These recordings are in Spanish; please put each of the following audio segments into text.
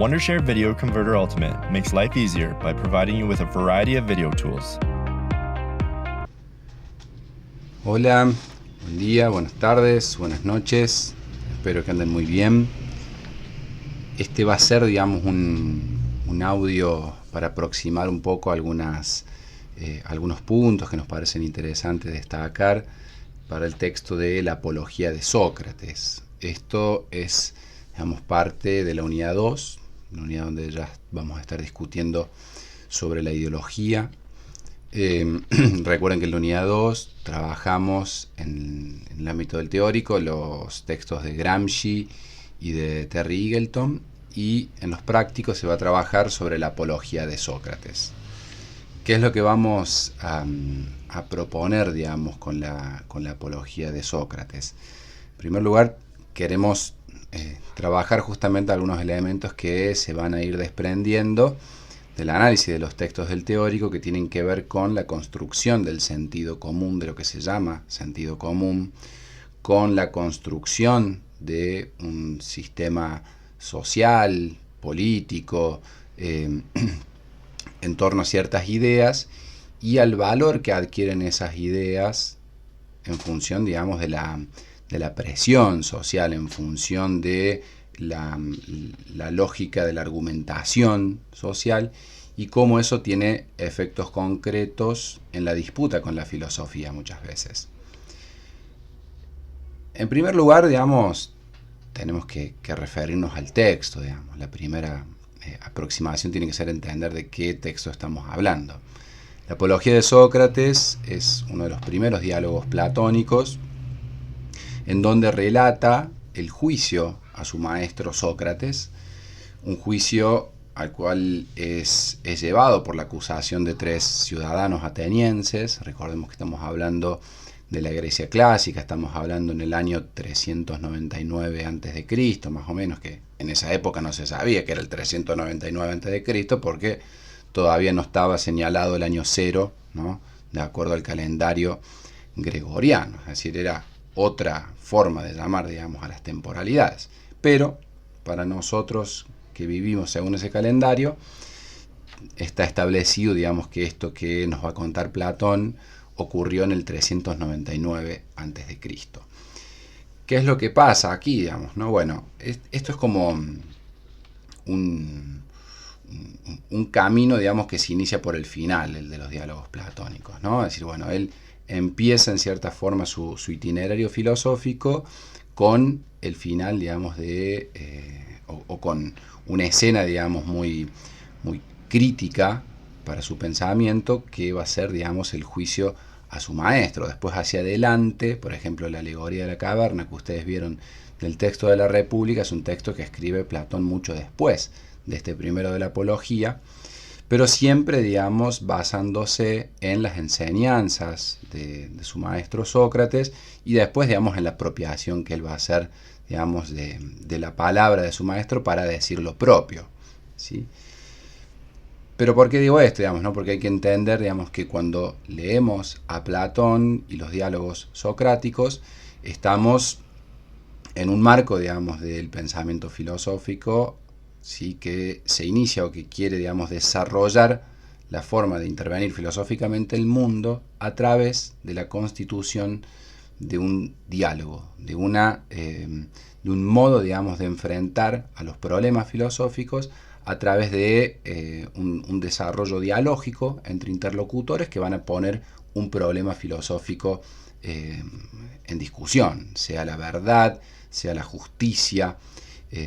Wondershare Video Converter Ultimate makes life easier by providing you with a variety of video tools. Hola, buen día, buenas tardes, buenas noches. Espero que anden muy bien. Este va a ser, digamos, un audio para aproximar un poco algunos puntos que nos parecen interesantes destacar para el texto de la Apología de Sócrates. Esto es, digamos, parte de la unidad 2, la unidad donde ya vamos a estar discutiendo sobre la ideología. Recuerden que en la unidad 2 trabajamos en el ámbito del teórico los textos de Gramsci y de Terry Eagleton, y en los prácticos se va a trabajar sobre la apología de Sócrates. ¿Qué es lo que vamos a proponer, digamos, con la apología de Sócrates? En primer lugar, queremos trabajar justamente algunos elementos que se van a ir desprendiendo del análisis de los textos del teórico, que tienen que ver con la construcción del sentido común, de lo que se llama sentido común, con la construcción de un sistema social, político, en torno a ciertas ideas, y al valor que adquieren esas ideas en función, digamos, de la presión social, en función de la lógica de la argumentación social, y cómo eso tiene efectos concretos en la disputa con la filosofía muchas veces. En primer lugar, digamos, tenemos que referirnos al texto, digamos. La primera aproximación tiene que ser entender de qué texto estamos hablando. La Apología de Sócrates es uno de los primeros diálogos platónicos en donde relata el juicio a su maestro Sócrates, un juicio al cual es llevado por la acusación de 3 ciudadanos atenienses. Recordemos que estamos hablando de la Grecia clásica, estamos hablando en el año 399 a.C., más o menos, que en esa época no se sabía que era el 399 a.C., porque todavía no estaba señalado el año 0, ¿no?, de acuerdo al calendario gregoriano, es decir, era otra forma de llamar, digamos, a las temporalidades. Pero para nosotros que vivimos según ese calendario, está establecido, digamos, que esto que nos va a contar Platón ocurrió en el 399 a.C. ¿Qué es lo que pasa aquí, digamos, ¿no? Bueno, esto es como un camino, digamos, que se inicia por el final, el de los diálogos platónicos, ¿no? Es decir, bueno, él empieza en cierta forma su itinerario filosófico con el final, digamos, o con una escena, digamos, muy crítica para su pensamiento, que va a ser, digamos, el juicio a su maestro. Después, hacia adelante, por ejemplo, la alegoría de la caverna que ustedes vieron del texto de la República, es un texto que escribe Platón mucho después de este primero de la Apología, pero siempre, digamos, basándose en las enseñanzas de su maestro Sócrates, y después, digamos, en la apropiación que él va a hacer, digamos, de la palabra de su maestro para decir lo propio, ¿sí? Pero ¿por qué digo esto, digamos, no? Porque hay que entender, digamos, que cuando leemos a Platón y los diálogos socráticos, estamos en un marco, digamos, del pensamiento filosófico, ¿sí?, que se inicia o que quiere, digamos, desarrollar la forma de intervenir filosóficamente el mundo a través de la constitución de un diálogo, de un modo, digamos, de enfrentar a los problemas filosóficos a través de un desarrollo dialógico entre interlocutores que van a poner un problema filosófico en discusión, sea la verdad, sea la justicia,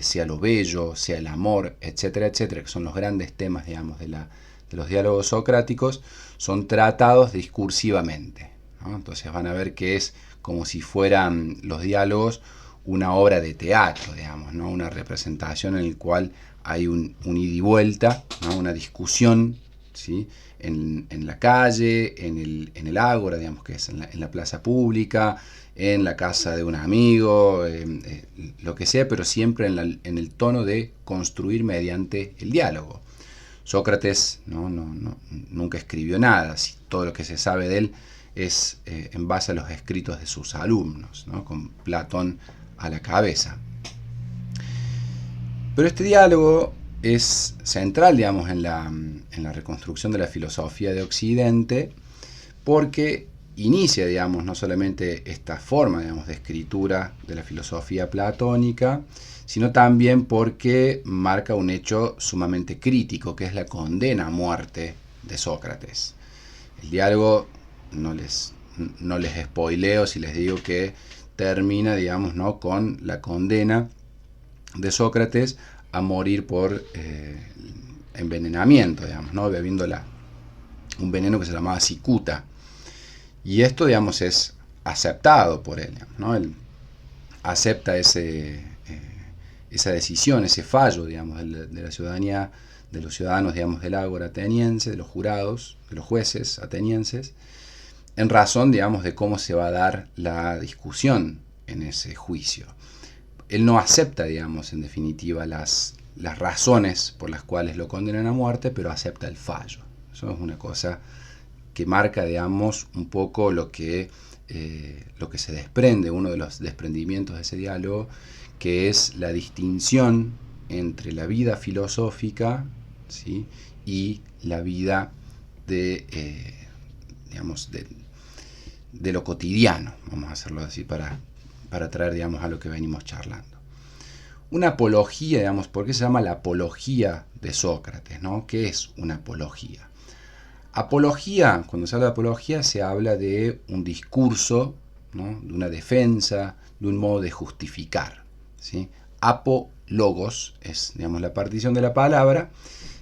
sea lo bello, sea el amor, etcétera, etcétera, que son los grandes temas, digamos, de los diálogos socráticos, son tratados discursivamente, ¿no? Entonces van a ver que es como si fueran los diálogos una obra de teatro, digamos, ¿no?, una representación en la cual hay un ida y vuelta, ¿no?, una discusión, ¿sí?, en la calle, en el ágora, digamos, que es en la plaza pública, en la casa de un amigo, lo que sea, pero siempre en el tono de construir mediante el diálogo. Sócrates nunca escribió nada, todo lo que se sabe de él es en base a los escritos de sus alumnos, ¿no?, con Platón a la cabeza. Pero este diálogo es central, digamos, en la reconstrucción de la filosofía de Occidente, porque inicia, digamos, no solamente esta forma, digamos, de escritura de la filosofía platónica, sino también porque marca un hecho sumamente crítico, que es la condena a muerte de Sócrates. El diálogo, no les spoileo si les digo que termina, digamos, ¿no?, con la condena de Sócrates a morir por envenenamiento, digamos, ¿no?, bebiendo un veneno que se llamaba cicuta. Y esto, digamos, es aceptado por él, ¿no? Él acepta esa decisión, ese fallo, digamos, de la ciudadanía, de los ciudadanos, digamos, del ágora ateniense, de los jurados, de los jueces atenienses, en razón, digamos, de cómo se va a dar la discusión en ese juicio. Él no acepta, digamos, en definitiva, las razones por las cuales lo condenan a muerte, pero acepta el fallo. Eso es una cosa que marca, digamos, un poco lo que se desprende, uno de los desprendimientos de ese diálogo, que es la distinción entre la vida filosófica, ¿sí?, y la vida de lo cotidiano, vamos a hacerlo así para traer, digamos, a lo que venimos charlando. Una apología, digamos, ¿por qué se llama la apología de Sócrates, ¿no? ¿Qué es una apología? Apología, cuando se habla de apología, se habla de un discurso, ¿no?, de una defensa, de un modo de justificar, ¿sí? Apologos es, digamos, la partición de la palabra,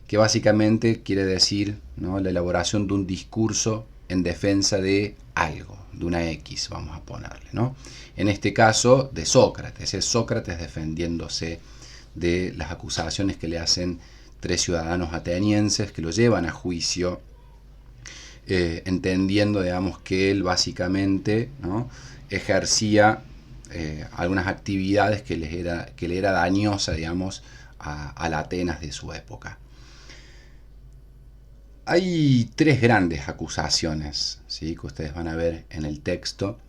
que básicamente quiere decir, ¿no?, la elaboración de un discurso en defensa de algo, de una X, vamos a ponerle, ¿no? En este caso, de Sócrates. Es Sócrates defendiéndose de las acusaciones que le hacen 3 ciudadanos atenienses que lo llevan a juicio, entendiendo, digamos, que él básicamente, ¿no?, ejercía algunas actividades que le era dañosa, digamos, a la Atenas de su época. Hay 3 grandes acusaciones, ¿sí?, que ustedes van a ver en el texto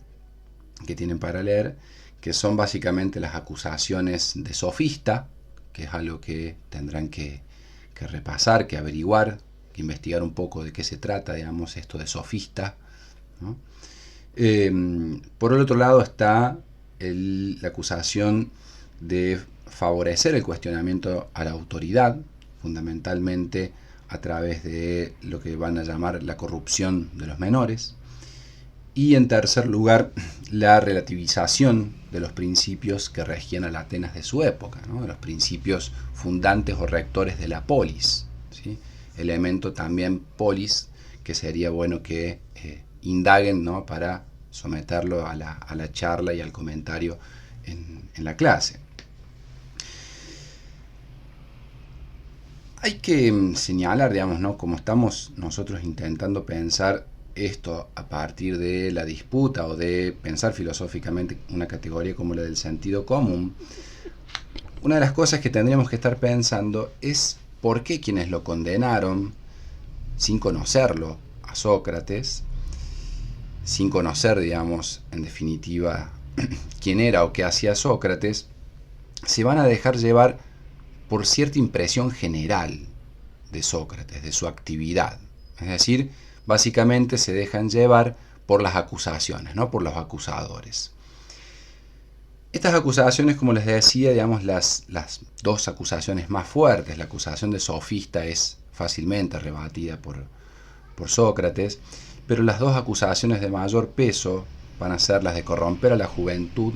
que tienen para leer, que son básicamente las acusaciones de sofista, que es algo que tendrán que repasar, que averiguar, que investigar un poco de qué se trata, digamos, esto de sofista, ¿no? Por el otro lado está la acusación de favorecer el cuestionamiento a la autoridad, fundamentalmente a través de lo que van a llamar la corrupción de los menores. Y en tercer lugar, la relativización de los principios que regían a la Atenas de su época, ¿no?, de los principios fundantes o rectores de la polis, ¿sí?, elemento también polis que sería bueno que indaguen, ¿no?, para someterlo a la charla y al comentario en la clase. Hay que señalar, digamos, ¿no?, como estamos nosotros intentando pensar esto a partir de la disputa o de pensar filosóficamente una categoría como la del sentido común, una de las cosas que tendríamos que estar pensando es por qué quienes lo condenaron, sin conocerlo a Sócrates, sin conocer, digamos, en definitiva, quién era o qué hacía Sócrates, se van a dejar llevar por cierta impresión general de Sócrates, de su actividad. Es decir, básicamente se dejan llevar por las acusaciones, ¿no?, por los acusadores. Estas acusaciones, como les decía, digamos, las 2 acusaciones más fuertes, la acusación de sofista es fácilmente rebatida por Sócrates, pero las 2 acusaciones de mayor peso van a ser las de corromper a la juventud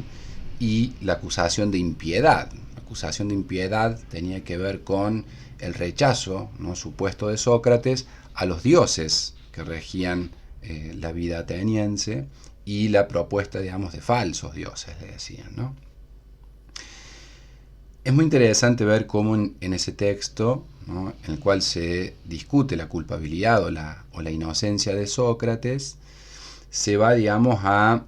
y la acusación de impiedad. La acusación de impiedad tenía que ver con el rechazo, ¿no?, supuesto de Sócrates a los dioses que regían la vida ateniense y la propuesta, digamos, de falsos dioses, le decían, ¿no? Es muy interesante ver cómo en ese texto, ¿no?, en el cual se discute la culpabilidad o la inocencia de Sócrates, se va, digamos, a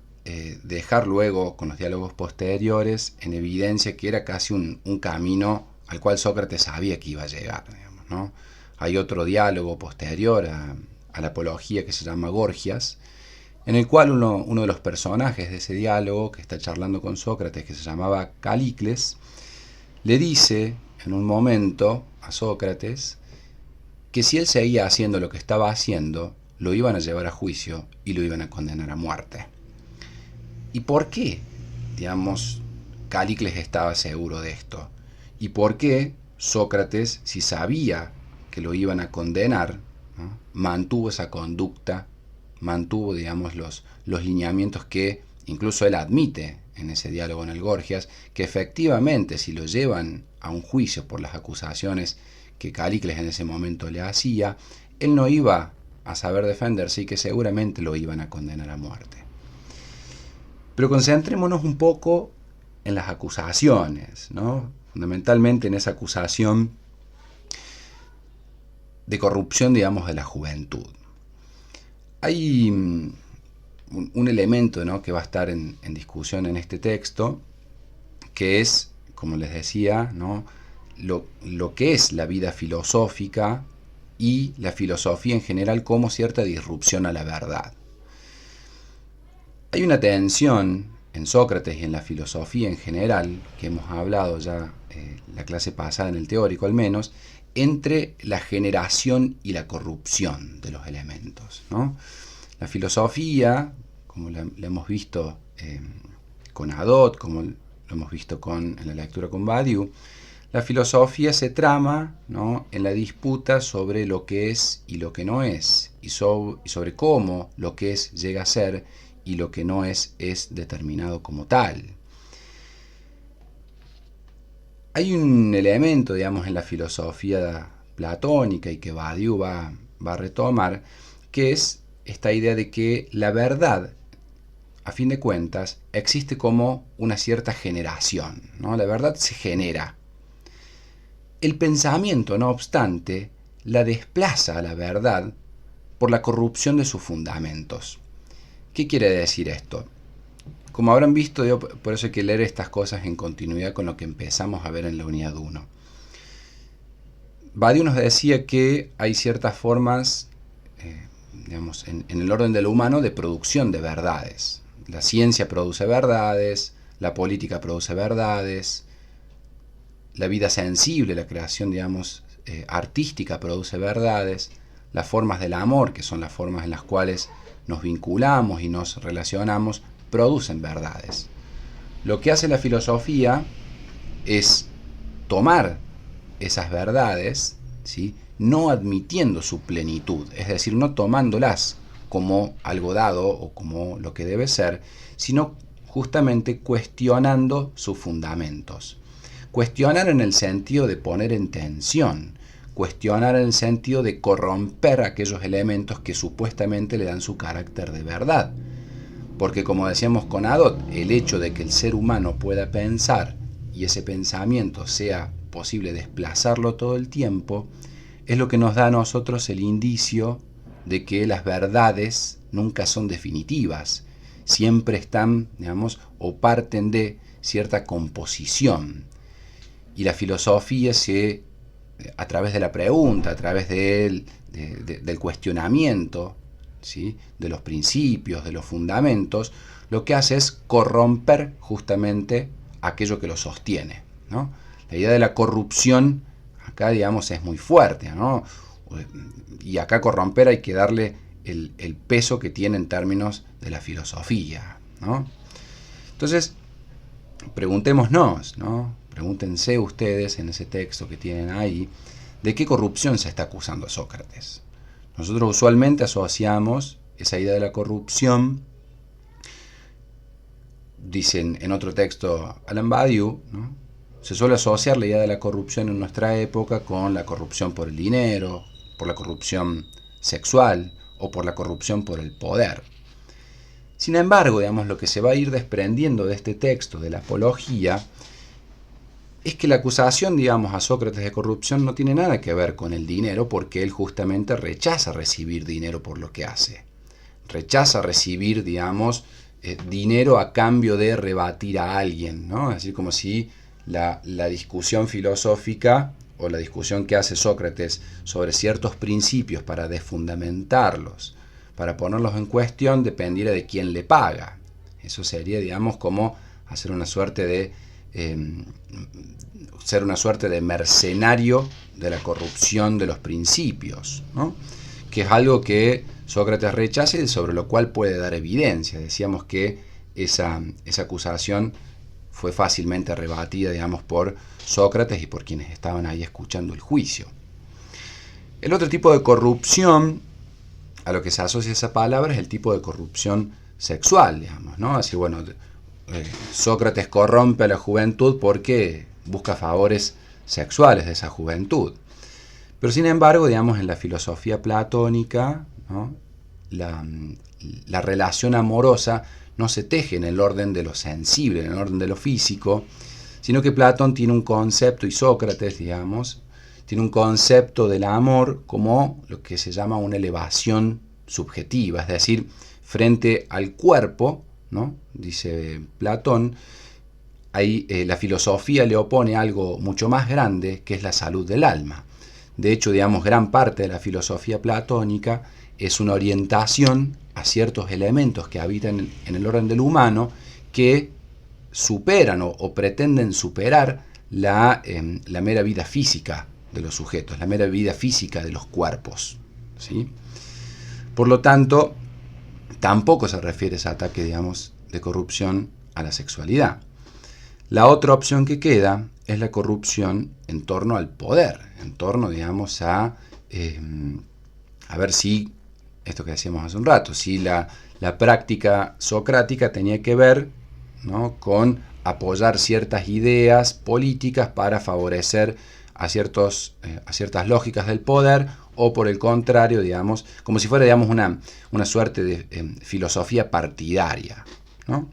dejar luego, con los diálogos posteriores, en evidencia que era casi un camino al cual Sócrates sabía que iba a llegar, digamos, ¿no? Hay otro diálogo posterior a la apología que se llama Gorgias, en el cual uno de los personajes de ese diálogo, que está charlando con Sócrates, que se llamaba Calicles, le dice en un momento a Sócrates que si él seguía haciendo lo que estaba haciendo, lo iban a llevar a juicio y lo iban a condenar a muerte. ¿Y por qué, digamos, Calícles estaba seguro de esto? ¿Y por qué Sócrates, si sabía que lo iban a condenar, ¿no?, mantuvo esa conducta, mantuvo, digamos, los lineamientos que incluso él admite en ese diálogo en el Gorgias, que efectivamente si lo llevan a un juicio por las acusaciones que Calícles en ese momento le hacía, él no iba a saber defenderse y que seguramente lo iban a condenar a muerte? Pero concentrémonos un poco en las acusaciones, ¿no? Fundamentalmente en esa acusación de corrupción, digamos, de la juventud. Hay un elemento, ¿no?, que va a estar en discusión en este texto, que es, como les decía, ¿no?, lo que es la vida filosófica y la filosofía en general como cierta disrupción a la verdad. Hay una tensión en Sócrates y en la filosofía en general, que hemos hablado ya la clase pasada en el teórico al menos, entre la generación y la corrupción de los elementos, ¿no? La filosofía, como la hemos visto con Hadot, como lo hemos visto en la lectura con Badiou, la filosofía se trama, ¿no?, en la disputa sobre lo que es y lo que no es, y sobre cómo lo que es llega a ser y lo que no es determinado como tal. Hay un elemento, digamos, en la filosofía platónica y que Badiou va a retomar, que es esta idea de que la verdad, a fin de cuentas, existe como una cierta generación, ¿no? La verdad se genera. El pensamiento, no obstante, la desplaza a la verdad por la corrupción de sus fundamentos. ¿Qué quiere decir esto? Como habrán visto, por eso hay que leer estas cosas en continuidad con lo que empezamos a ver en la unidad 1. Badiou nos decía que hay ciertas formas, digamos, en el orden de lo humano, de producción de verdades. La ciencia produce verdades, la política produce verdades, la vida sensible, la creación, digamos, artística produce verdades, las formas del amor, que son las formas en las cuales nos vinculamos y nos relacionamos, producen verdades. Lo que hace la filosofía es tomar esas verdades, ¿sí?, no admitiendo su plenitud, es decir, no tomándolas como algo dado o como lo que debe ser, sino justamente cuestionando sus fundamentos. Cuestionar en el sentido de poner en tensión, cuestionar en el sentido de corromper aquellos elementos que supuestamente le dan su carácter de verdad. Porque, como decíamos con Hadot, el hecho de que el ser humano pueda pensar y ese pensamiento sea posible desplazarlo todo el tiempo, es lo que nos da a nosotros el indicio de que las verdades nunca son definitivas, siempre están, digamos, o parten de cierta composición. Y la filosofía a través de la pregunta, a través del cuestionamiento, ¿sí?, de los principios, de los fundamentos, lo que hace es corromper justamente aquello que lo sostiene, ¿no? La idea de la corrupción acá, digamos, es muy fuerte, ¿no? Y acá corromper hay que darle el peso que tiene en términos de la filosofía, ¿no? Entonces, preguntémonos, ¿no? Pregúntense ustedes en ese texto que tienen ahí, ¿de qué corrupción se está acusando a Sócrates? Nosotros usualmente asociamos esa idea de la corrupción, dicen en otro texto Alain Badiou, ¿no?, se suele asociar la idea de la corrupción en nuestra época con la corrupción por el dinero, por la corrupción sexual o por la corrupción por el poder. Sin embargo, digamos, lo que se va a ir desprendiendo de este texto de la Apología es que la acusación, digamos, a Sócrates de corrupción no tiene nada que ver con el dinero, porque él justamente rechaza recibir dinero por lo que hace. Rechaza recibir, digamos, dinero a cambio de rebatir a alguien, ¿no? Así como si la discusión filosófica o la discusión que hace Sócrates sobre ciertos principios para desfundamentarlos, para ponerlos en cuestión, dependiera de quién le paga. Eso sería, digamos, como hacer una suerte de ser una suerte de mercenario de la corrupción de los principios, ¿no? Que es algo que Sócrates rechaza y sobre lo cual puede dar evidencia. Decíamos que esa acusación fue fácilmente rebatida, digamos, por Sócrates y por quienes estaban ahí escuchando el juicio. El otro tipo de corrupción a lo que se asocia esa palabra es el tipo de corrupción sexual, digamos, ¿no? Así, bueno, Sócrates corrompe a la juventud porque busca favores sexuales de esa juventud. Pero sin embargo, digamos, en la filosofía platónica, ¿no?, la relación amorosa no se teje en el orden de lo sensible, en el orden de lo físico, sino que Platón tiene un concepto, y Sócrates, digamos, tiene un concepto del amor como lo que se llama una elevación subjetiva, es decir, frente al cuerpo, ¿no?, dice Platón, ahí, la filosofía le opone algo mucho más grande, que es la salud del alma. De hecho, digamos, gran parte de la filosofía platónica es una orientación a ciertos elementos que habitan en el orden del humano que superan o pretenden superar la mera vida física de los sujetos, la mera vida física de los cuerpos, ¿sí? Por lo tanto, tampoco se refiere ese ataque, digamos, de corrupción a la sexualidad. La otra opción que queda es la corrupción en torno al poder, en torno, digamos, a ver si, esto que decíamos hace un rato, si la práctica socrática tenía que ver, ¿no?, con apoyar ciertas ideas políticas para favorecer a ciertas lógicas del poder, o por el contrario, digamos, como si fuera, digamos, una suerte de filosofía partidaria, ¿no?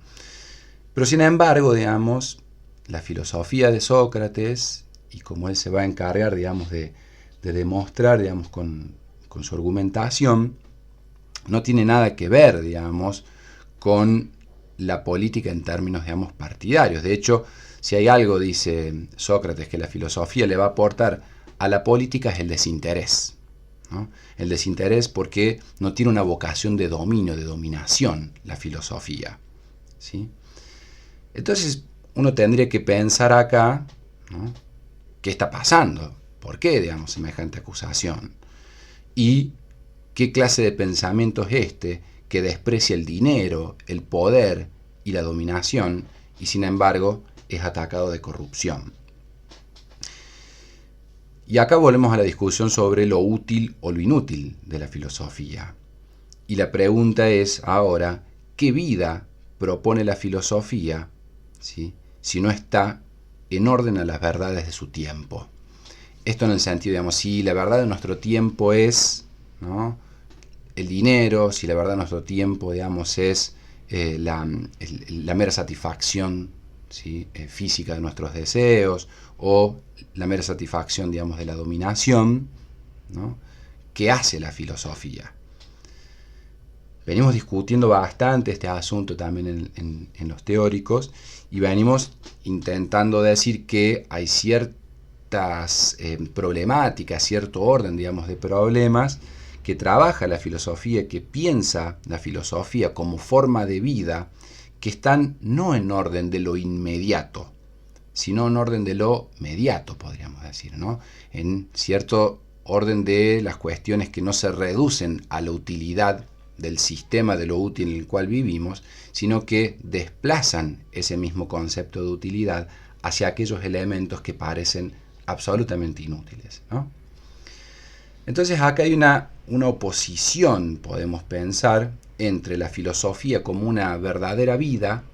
Pero sin embargo, digamos, la filosofía de Sócrates, y como él se va a encargar, digamos, de demostrar, digamos, con su argumentación, no tiene nada que ver, digamos, con la política en términos, digamos, partidarios. De hecho, si hay algo, dice Sócrates, que la filosofía le va a aportar a la política, es el desinterés, ¿no? El desinterés porque no tiene una vocación de dominio, de dominación, la filosofía, ¿sí? Entonces, uno tendría que pensar acá, ¿no?, qué está pasando, por qué, digamos, semejante acusación, y qué clase de pensamiento es este que desprecia el dinero, el poder y la dominación, y sin embargo es atacado de corrupción. Y acá volvemos a la discusión sobre lo útil o lo inútil de la filosofía. Y la pregunta es ahora, ¿qué vida propone la filosofía, ¿sí?, si no está en orden a las verdades de su tiempo? Esto en el sentido, digamos, si la verdad de nuestro tiempo es, ¿no?, el dinero, si la verdad de nuestro tiempo, digamos, es la mera satisfacción, ¿sí?, física de nuestros deseos, o la mera satisfacción, digamos, de la dominación, ¿no?, ¿qué hace la filosofía? Venimos discutiendo bastante este asunto también en los teóricos, y venimos intentando decir que hay ciertas problemáticas, cierto orden, digamos, de problemas que trabaja la filosofía, que piensa la filosofía como forma de vida, que están no en orden de lo inmediato, sino en orden de lo mediato, podríamos decir, ¿no?, en cierto orden de las cuestiones que no se reducen a la utilidad del sistema de lo útil en el cual vivimos, sino que desplazan ese mismo concepto de utilidad hacia aquellos elementos que parecen absolutamente inútiles, ¿no? Entonces acá hay una oposición, podemos pensar, entre la filosofía como una verdadera vida,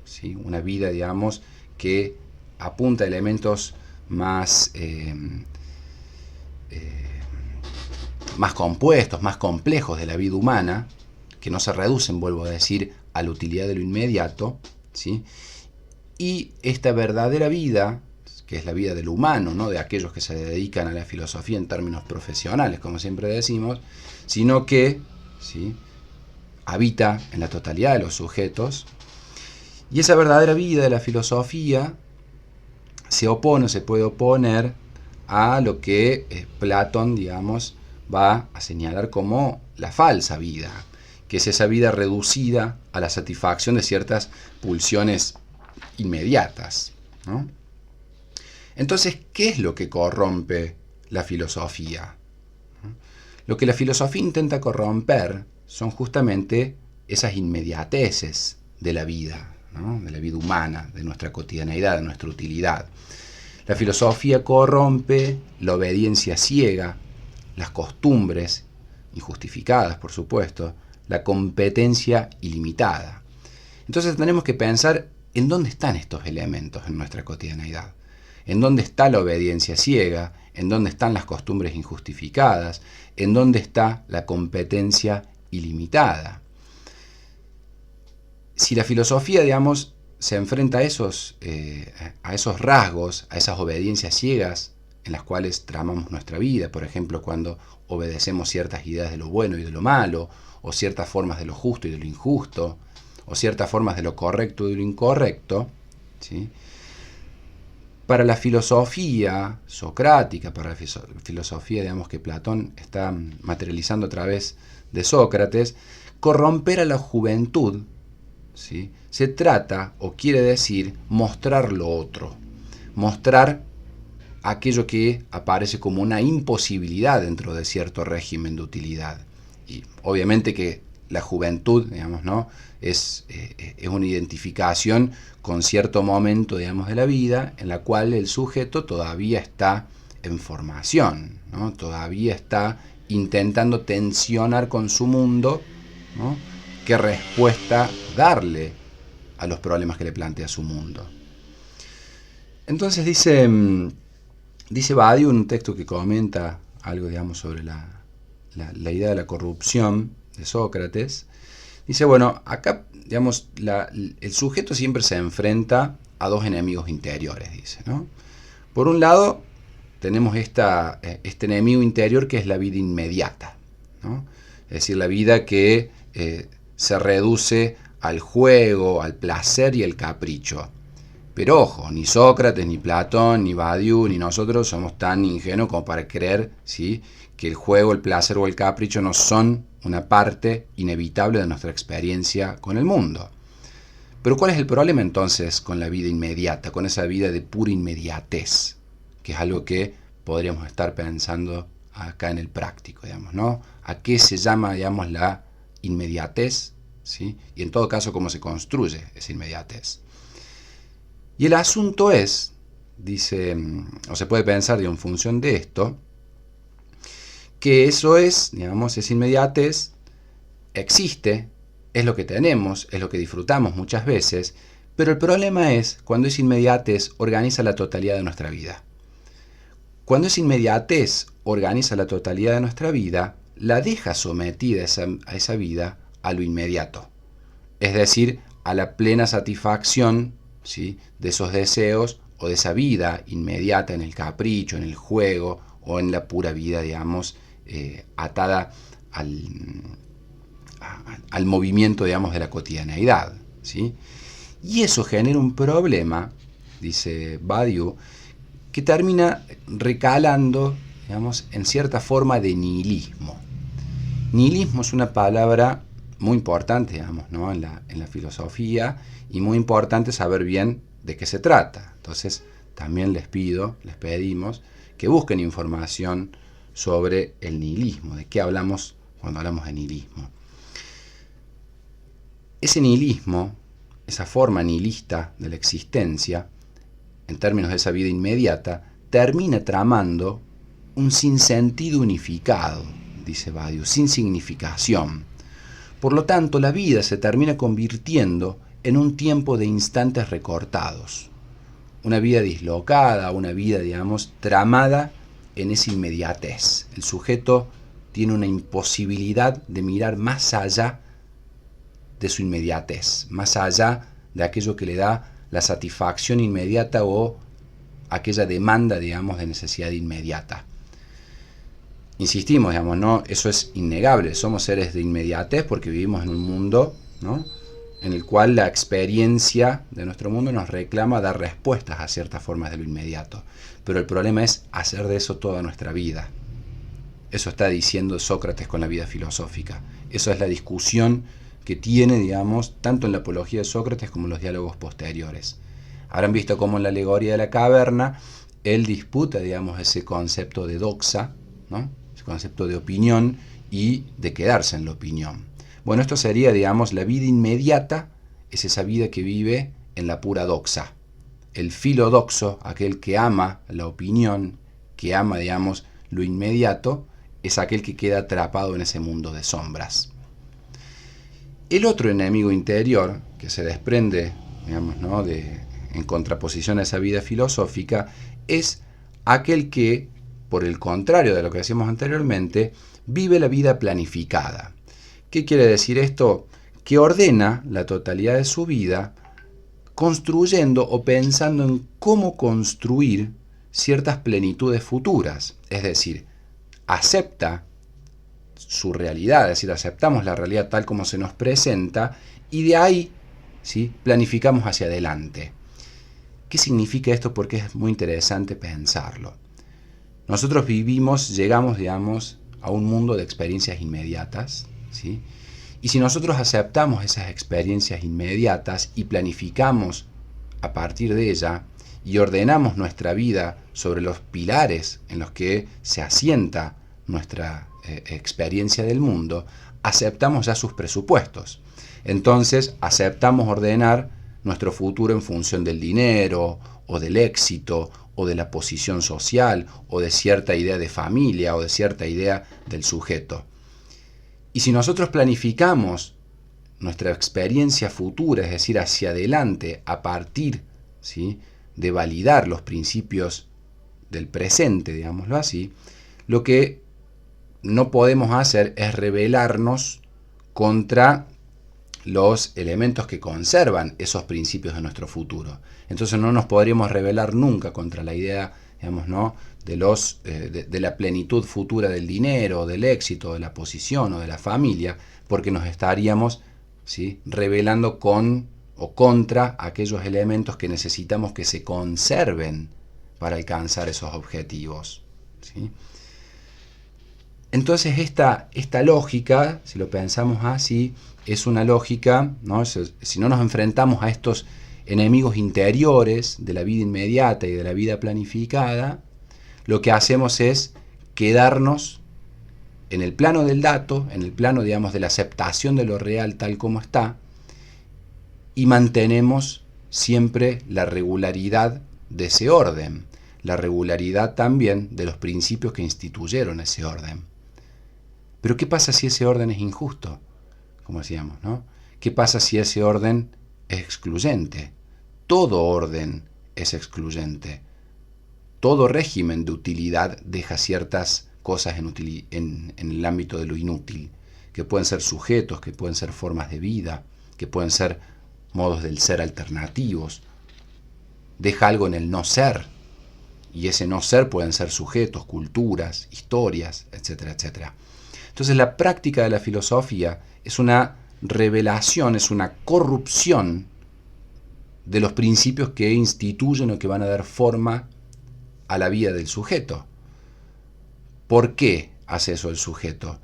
¿sí?, una vida, digamos, que apunta a elementos más compuestos, más complejos de la vida humana, que no se reducen, vuelvo a decir, a la utilidad de lo inmediato, ¿sí?, y esta verdadera vida, que es la vida del humano, no de aquellos que se dedican a la filosofía en términos profesionales, como siempre decimos, sino que, ¿sí?, habita en la totalidad de los sujetos. Y esa verdadera vida de la filosofía se puede oponer a lo que Platón, digamos, va a señalar como la falsa vida, que es esa vida reducida a la satisfacción de ciertas pulsiones inmediatas. ¿no? Entonces, ¿qué es lo que corrompe la filosofía? Lo que la filosofía intenta corromper son justamente esas inmediateces de la vida, ¿no? De la vida humana, de nuestra cotidianeidad, de nuestra utilidad. La filosofía corrompe la obediencia ciega, las costumbres, injustificadas por supuesto, la competencia ilimitada. Entonces tenemos que pensar en dónde están estos elementos en nuestra cotidianeidad. En dónde está la obediencia ciega, en dónde están las costumbres injustificadas, en dónde está la competencia ilimitada. Si la filosofía, digamos, se enfrenta a esos rasgos, a esas obediencias ciegas en las cuales tramamos nuestra vida, por ejemplo, cuando obedecemos ciertas ideas de lo bueno y de lo malo, o ciertas formas de lo justo y de lo injusto, o ciertas formas de lo correcto y de lo incorrecto, ¿sí? Para la filosofía socrática, para la filosofía, digamos, que Platón está materializando a través de Sócrates, corromper a la juventud, ¿sí? Se trata, o quiere decir, mostrar lo otro, mostrar aquello que aparece como una imposibilidad dentro de cierto régimen de utilidad. Y obviamente que la juventud, digamos, ¿no? es una identificación con cierto momento, digamos, de la vida en la cual el sujeto todavía está en formación, ¿no? Todavía está intentando tensionar con su mundo, ¿no? Qué respuesta darle a los problemas que le plantea su mundo. Entonces dice Badiou, un texto que comenta algo, digamos, sobre la idea de la corrupción de Sócrates. Dice, bueno, acá, digamos, el sujeto siempre se enfrenta a dos enemigos interiores, dice, ¿no? Por un lado, tenemos este enemigo interior que es la vida inmediata, ¿no? Es decir, la vida que se reduce al juego, al placer y al capricho. Pero ojo, ni Sócrates, ni Platón, ni Badiou, ni nosotros somos tan ingenuos como para creer, ¿sí?, que el juego, el placer o el capricho no son una parte inevitable de nuestra experiencia con el mundo. Pero ¿cuál es el problema entonces con la vida inmediata, con esa vida de pura inmediatez? Que es algo que podríamos estar pensando acá en el práctico, digamos, ¿no? ¿A qué se llama, digamos, la inmediatez? ¿Sí? Y en todo caso, ¿cómo se construye esa inmediatez? Y el asunto es, dice, o se puede pensar en función de esto, que eso es, digamos, esa inmediatez existe, es lo que tenemos, es lo que disfrutamos muchas veces, pero el problema es cuando esa inmediatez organiza la totalidad de nuestra vida. Cuando esa inmediatez organiza la totalidad de nuestra vida, la deja sometida a esa vida a lo inmediato, es decir, a la plena satisfacción, ¿sí?, de esos deseos o de esa vida inmediata en el capricho, en el juego o en la pura vida, digamos, atada al movimiento, digamos, de la cotidianeidad, ¿sí? Y eso genera un problema, dice Badiou, que termina recalando, digamos, en cierta forma de nihilismo. Nihilismo es una palabra muy importante, digamos, ¿no?, en la filosofía, y muy importante saber bien de qué se trata. Entonces, también les pedimos que busquen información sobre el nihilismo, de qué hablamos cuando hablamos de nihilismo. Ese nihilismo, esa forma nihilista de la existencia, en términos de esa vida inmediata, termina tramando un sinsentido unificado, dice Badiou, sin significación. Por lo tanto, la vida se termina convirtiendo en un tiempo de instantes recortados, una vida dislocada, una vida, digamos, tramada en esa inmediatez. El sujeto tiene una imposibilidad de mirar más allá de su inmediatez, más allá de aquello que le da la satisfacción inmediata o aquella demanda, digamos, de necesidad inmediata. Insistimos, digamos, ¿no? Eso es innegable, somos seres de inmediatez porque vivimos en un mundo, ¿no?, en el cual la experiencia de nuestro mundo nos reclama dar respuestas a ciertas formas de lo inmediato. Pero el problema es hacer de eso toda nuestra vida. Eso está diciendo Sócrates con la vida filosófica. Eso es la discusión que tiene, digamos, tanto en la apología de Sócrates como en los diálogos posteriores. Habrán visto cómo en la alegoría de la caverna él disputa, digamos, ese concepto de doxa, ¿no? Ese concepto de opinión y de quedarse en la opinión. Bueno, esto sería, digamos, la vida inmediata, es esa vida que vive en la pura doxa. El filodoxo, aquel que ama la opinión, que ama, digamos, lo inmediato, es aquel que queda atrapado en ese mundo de sombras. El otro enemigo interior, que se desprende, digamos, ¿no?, en contraposición a esa vida filosófica, es aquel que, por el contrario de lo que decíamos anteriormente, vive la vida planificada. ¿Qué quiere decir esto? Que ordena la totalidad de su vida construyendo o pensando en cómo construir ciertas plenitudes futuras. Es decir, acepta su realidad, es decir, aceptamos la realidad tal como se nos presenta y de ahí, ¿sí?, planificamos hacia adelante. ¿Qué significa esto? Porque es muy interesante pensarlo. Nosotros llegamos, digamos, a un mundo de experiencias inmediatas, ¿sí? Y si nosotros aceptamos esas experiencias inmediatas y planificamos a partir de ella y ordenamos nuestra vida sobre los pilares en los que se asienta nuestra experiencia del mundo, aceptamos ya sus presupuestos. Entonces aceptamos ordenar nuestro futuro en función del dinero o del éxito o de la posición social o de cierta idea de familia o de cierta idea del sujeto. Y si nosotros planificamos nuestra experiencia futura, es decir, hacia adelante, a partir, ¿sí?, de validar los principios del presente, digámoslo así, lo que no podemos hacer es rebelarnos contra los elementos que conservan esos principios de nuestro futuro. Entonces no nos podríamos rebelar nunca contra la idea, digamos, ¿no?, de la plenitud futura del dinero, del éxito, de la posición o de la familia, porque nos estaríamos, ¿sí?, rebelando con o contra aquellos elementos que necesitamos que se conserven para alcanzar esos objetivos, ¿sí? Entonces esta lógica, si lo pensamos así, es una lógica, ¿no? Si no nos enfrentamos a estos enemigos interiores de la vida inmediata y de la vida planificada, lo que hacemos es quedarnos en el plano del dato, en el plano, digamos, de la aceptación de lo real tal como está, y mantenemos siempre la regularidad de ese orden, la regularidad también de los principios que instituyeron ese orden. Pero ¿qué pasa si ese orden es injusto? Como decíamos, ¿no? ¿Qué pasa si ese orden es excluyente? Todo orden es excluyente. Todo régimen de utilidad deja ciertas cosas en el ámbito de lo inútil, que pueden ser sujetos, que pueden ser formas de vida, que pueden ser modos del ser alternativos. Deja algo en el no ser, y ese no ser pueden ser sujetos, culturas, historias, etcétera, etcétera. Entonces la práctica de la filosofía es una revelación, es una corrupción de los principios que instituyen o que van a dar forma a la vida del sujeto. ¿Por qué hace eso el sujeto?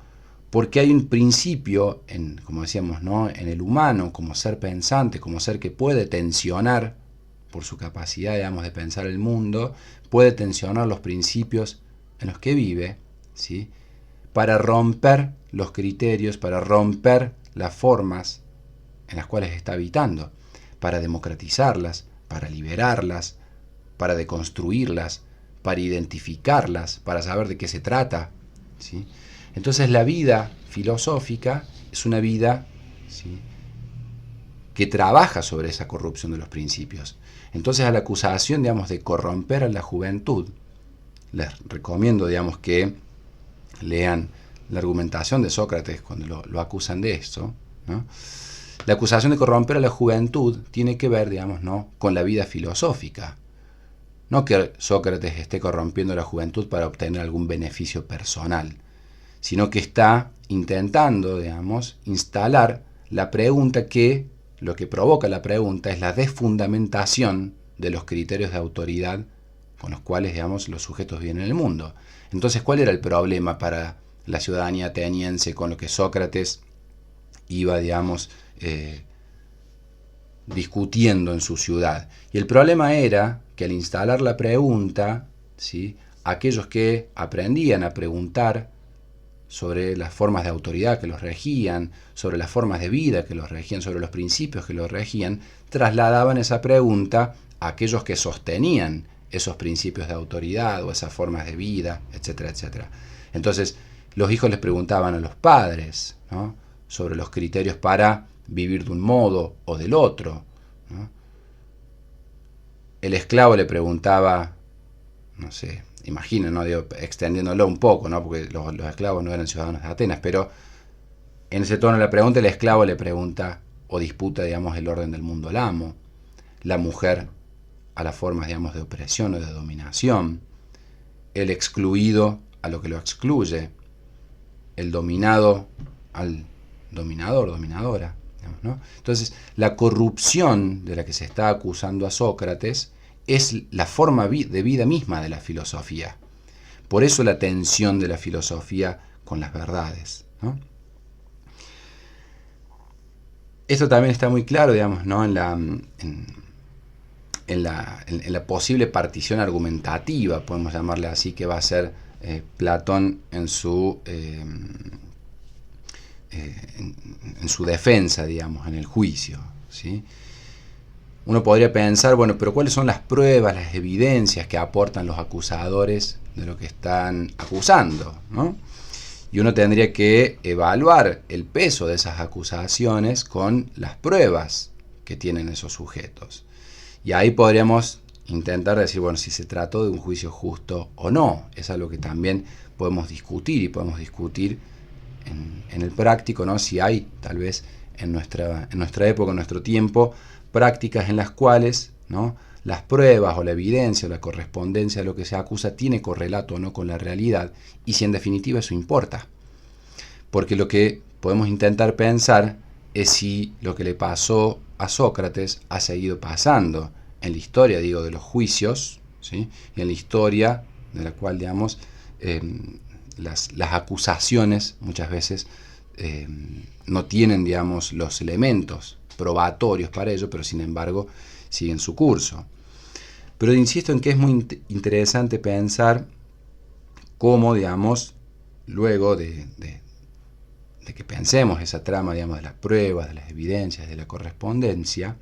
Porque hay un principio, como decíamos, ¿no?, en el humano, como ser pensante, como ser que puede tensionar, por su capacidad, digamos, de pensar el mundo, puede tensionar los principios en los que vive, ¿sí?, para romper los criterios, para romper las formas en las cuales está habitando, para democratizarlas, para liberarlas, para deconstruirlas, para identificarlas, para saber de qué se trata, ¿sí? Entonces la vida filosófica es una vida, ¿sí?, que trabaja sobre esa corrupción de los principios. Entonces a la acusación, digamos, de corromper a la juventud, les recomiendo, digamos, que lean la argumentación de Sócrates cuando lo acusan de esto, ¿no? La acusación de corromper a la juventud tiene que ver, digamos, ¿no?, con la vida filosófica. No que Sócrates esté corrompiendo a la juventud para obtener algún beneficio personal, sino que está intentando, digamos, instalar la pregunta que, lo que provoca la pregunta es la desfundamentación de los criterios de autoridad con los cuales, digamos, los sujetos viven en el mundo. Entonces, ¿cuál era el problema para la ciudadanía ateniense con lo que Sócrates iba, digamos, discutiendo en su ciudad. Y el problema era que al instalar la pregunta, ¿sí?, aquellos que aprendían a preguntar sobre las formas de autoridad que los regían, sobre las formas de vida que los regían, sobre los principios que los regían, trasladaban esa pregunta a aquellos que sostenían esos principios de autoridad o esas formas de vida, etcétera, etcétera. Entonces, los hijos les preguntaban a los padres, ¿no?, sobre los criterios para vivir de un modo o del otro, ¿no? El esclavo le preguntaba, no sé, imaginen, ¿no?, digo, extendiéndolo un poco, ¿no?, porque los esclavos no eran ciudadanos de Atenas, pero en ese tono de la pregunta, el esclavo le pregunta o disputa, digamos, el orden del mundo al amo, la mujer a las formas, digamos, de opresión o de dominación, el excluido a lo que lo excluye, el dominado al dominador, dominadora, digamos, ¿no? Entonces, la corrupción de la que se está acusando a Sócrates es la forma de vida misma de la filosofía. Por eso la tensión de la filosofía con las verdades, ¿no? Esto también está muy claro, digamos, ¿no?, en la posible partición argumentativa, podemos llamarle así, que va a ser Platón en su defensa, digamos, en el juicio, ¿sí? Uno podría pensar, bueno, pero ¿cuáles son las pruebas, las evidencias que aportan los acusadores de lo que están acusando, ¿no? Y uno tendría que evaluar el peso de esas acusaciones con las pruebas que tienen esos sujetos. Y ahí podríamos intentar decir, bueno, si se trató de un juicio justo o no. Es algo que también podemos discutir, y podemos discutir en el práctico, ¿no?, si hay tal vez en nuestra época, en nuestro tiempo, prácticas en las cuales, ¿no?, las pruebas o la evidencia o la correspondencia de lo que se acusa tiene correlato o no con la realidad, y si en definitiva eso importa. Porque lo que podemos intentar pensar es si lo que le pasó a Sócrates ha seguido pasando en la historia, digo, de los juicios, ¿sí?, y en la historia de la cual, digamos, las acusaciones muchas veces no tienen, digamos, los elementos probatorios para ello, pero sin embargo siguen su curso. Pero insisto en que es muy interesante pensar cómo, digamos, luego de que pensemos esa trama, digamos, de las pruebas, de las evidencias, de la correspondencia,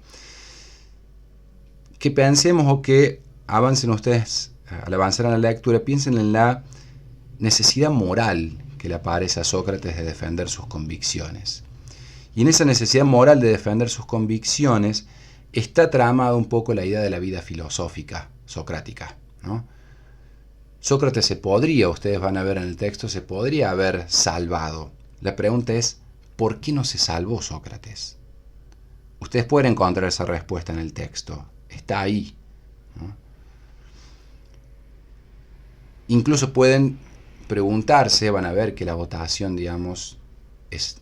que pensemos o que avancen ustedes, al avanzar en la lectura, piensen en la necesidad moral que le aparece a Sócrates de defender sus convicciones. Y en esa necesidad moral de defender sus convicciones está tramada un poco la idea de la vida filosófica socrática, ¿no? Sócrates se podría, ustedes van a ver en el texto, se podría haber salvado. La pregunta es, ¿por qué no se salvó Sócrates? Ustedes pueden encontrar esa respuesta en el texto, está ahí, ¿no? Incluso pueden preguntarse, van a ver que la votación, digamos,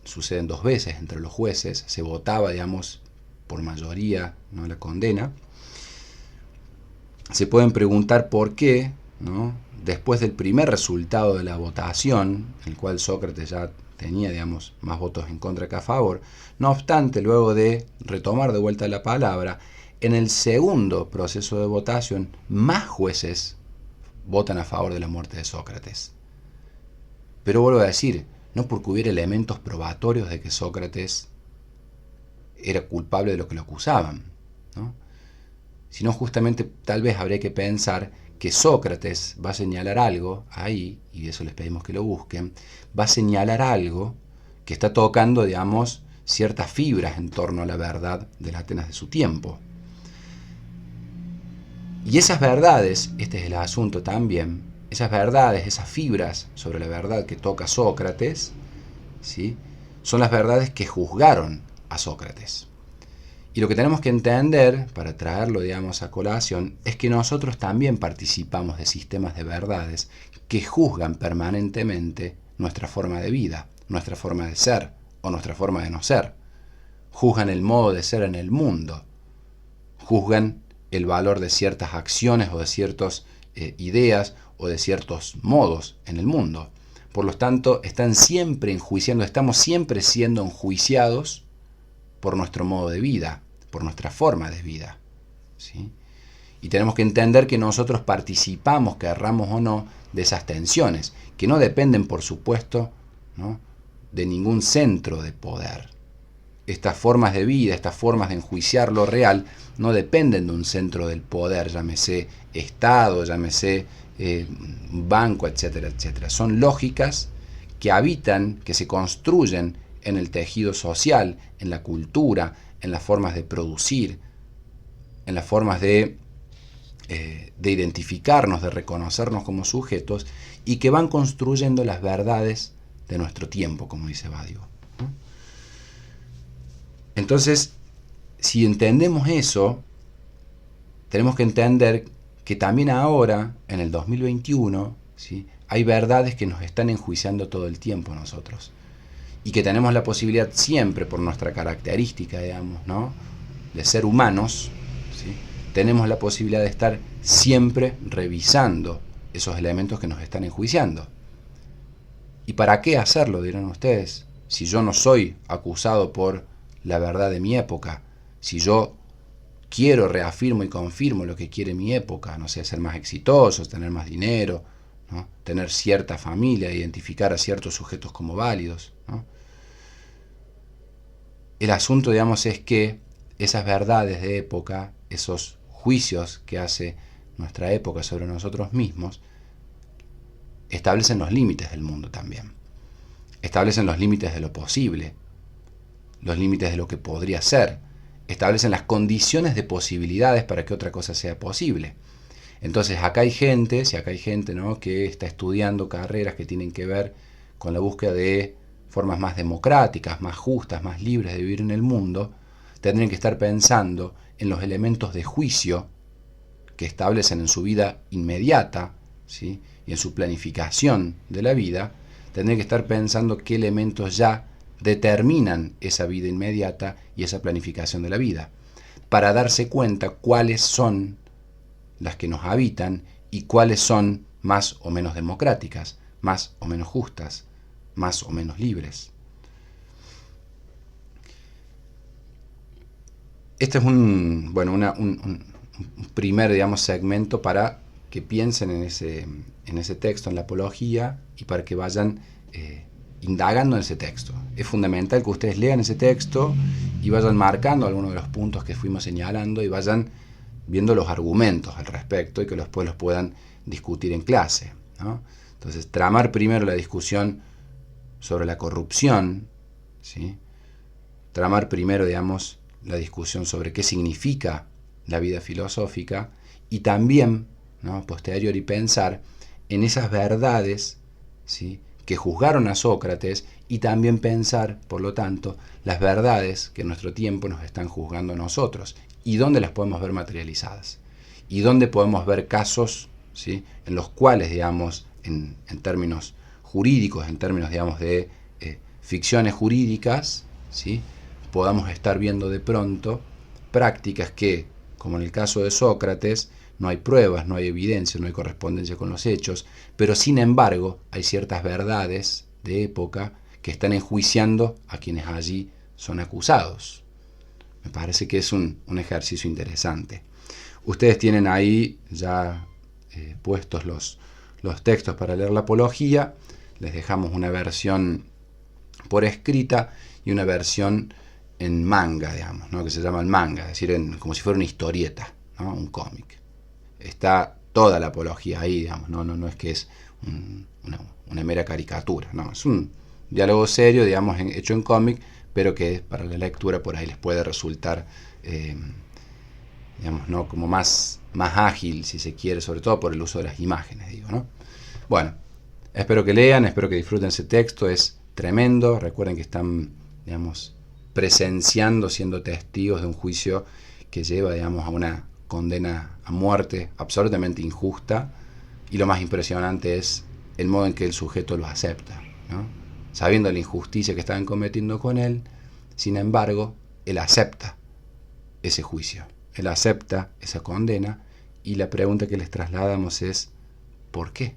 sucede en 2 veces entre los jueces, se votaba, digamos, por mayoría, ¿no?, la condena. Se pueden preguntar por qué, ¿no?, después del primer resultado de la votación, en el cual Sócrates ya tenía, digamos, más votos en contra que a favor, no obstante, luego de retomar de vuelta la palabra, en el segundo proceso de votación, más jueces votan a favor de la muerte de Sócrates. Pero vuelvo a decir, no porque hubiera elementos probatorios de que Sócrates era culpable de lo que lo acusaban, ¿no?, sino justamente tal vez habría que pensar que Sócrates va a señalar algo ahí, y de eso les pedimos que lo busquen, va a señalar algo que está tocando, digamos, ciertas fibras en torno a la verdad de las Atenas de su tiempo. Y esas verdades, este es el asunto también, esas verdades, esas fibras sobre la verdad que toca Sócrates, ¿sí?, son las verdades que juzgaron a Sócrates. Y lo que tenemos que entender, para traerlo, digamos, a colación, es que nosotros también participamos de sistemas de verdades que juzgan permanentemente nuestra forma de vida, nuestra forma de ser o nuestra forma de no ser. Juzgan el modo de ser en el mundo, juzgan el valor de ciertas acciones o de ciertas ideas o de ciertos modos en el mundo. Por lo tanto, están siempre enjuiciando, estamos siempre siendo enjuiciados por nuestro modo de vida, por nuestra forma de vida, ¿sí? Y tenemos que entender que nosotros participamos, querramos o no, de esas tensiones, que no dependen, por supuesto, ¿no?, de ningún centro de poder. Estas formas de vida, estas formas de enjuiciar lo real, no dependen de un centro del poder, llámese Estado, llámese banco, etcétera, etcétera. Son lógicas que habitan, que se construyen en el tejido social, en la cultura, en las formas de producir, en las formas de identificarnos, de reconocernos como sujetos, y que van construyendo las verdades de nuestro tiempo, como dice Badiou, ¿no? Entonces, si entendemos eso, tenemos que entender que también ahora, en el 2021, ¿sí?, hay verdades que nos están enjuiciando todo el tiempo nosotros, y que tenemos la posibilidad siempre, por nuestra característica, digamos, ¿no?, de ser humanos, ¿sí?, tenemos la posibilidad de estar siempre revisando esos elementos que nos están enjuiciando. ¿Y para qué hacerlo?, dirán ustedes, si yo no soy acusado por la verdad de mi época, si yo quiero, reafirmo y confirmo lo que quiere mi época, no sé, ser más exitoso, tener más dinero, ¿no?, tener cierta familia, identificar a ciertos sujetos como válidos, ¿no? El asunto, digamos, es que esas verdades de época, esos juicios que hace nuestra época sobre nosotros mismos, establecen los límites del mundo también. Establecen los límites de lo posible, los límites de lo que podría ser, establecen las condiciones de posibilidades para que otra cosa sea posible. Entonces acá hay gente, ¿no?, que está estudiando carreras que tienen que ver con la búsqueda de formas más democráticas, más justas, más libres de vivir en el mundo, tendrían que estar pensando en los elementos de juicio que establecen en su vida inmediata, ¿sí?, y en su planificación de la vida, tendrían que estar pensando qué elementos ya determinan esa vida inmediata y esa planificación de la vida, para darse cuenta cuáles son las que nos habitan y cuáles son más o menos democráticas, más o menos justas, más o menos libres. Este es un primer, digamos, segmento para que piensen en ese texto, en la apología, y para que vayan indagando en ese texto. Es fundamental que ustedes lean ese texto y vayan marcando algunos de los puntos que fuimos señalando y vayan viendo los argumentos al respecto y que después los puedan discutir en clase, ¿no? Entonces, tramar primero la discusión sobre la corrupción, ¿sí?, tramar primero, digamos, la discusión sobre qué significa la vida filosófica, y también, ¿no?, posterior, y pensar en esas verdades, ¿sí?, que juzgaron a Sócrates, y también pensar, por lo tanto, las verdades que en nuestro tiempo nos están juzgando a nosotros, y dónde las podemos ver materializadas, y dónde podemos ver casos, ¿sí?, en los cuales, digamos, en términos jurídicos, en términos, digamos, de ficciones jurídicas, ¿sí?, podamos estar viendo de pronto prácticas que, como en el caso de Sócrates, no hay pruebas, no hay evidencia, no hay correspondencia con los hechos, pero sin embargo hay ciertas verdades de época que están enjuiciando a quienes allí son acusados. Me parece que es un ejercicio interesante. Ustedes tienen ahí ya puestos los textos para leer la apología. Les dejamos una versión por escrita y una versión en manga, digamos, ¿no?, que se llama el manga, es decir, como si fuera una historieta, ¿no?, un cómic. Está toda la apología ahí, digamos, no es que es una mera caricatura, no, es un diálogo serio, digamos, hecho en cómic, pero que para la lectura por ahí les puede resultar, digamos, ¿no?, como más ágil, si se quiere, sobre todo por el uso de las imágenes, digo, ¿no? Bueno, espero que lean, espero que disfruten ese texto, es tremendo. Recuerden que están, digamos, presenciando, siendo testigos de un juicio que lleva, digamos, a una condena a muerte absolutamente injusta, y lo más impresionante es el modo en que el sujeto lo acepta, ¿no?, sabiendo la injusticia que estaban cometiendo con él. Sin embargo, él acepta ese juicio, él acepta esa condena, y la pregunta que les trasladamos es ¿por qué?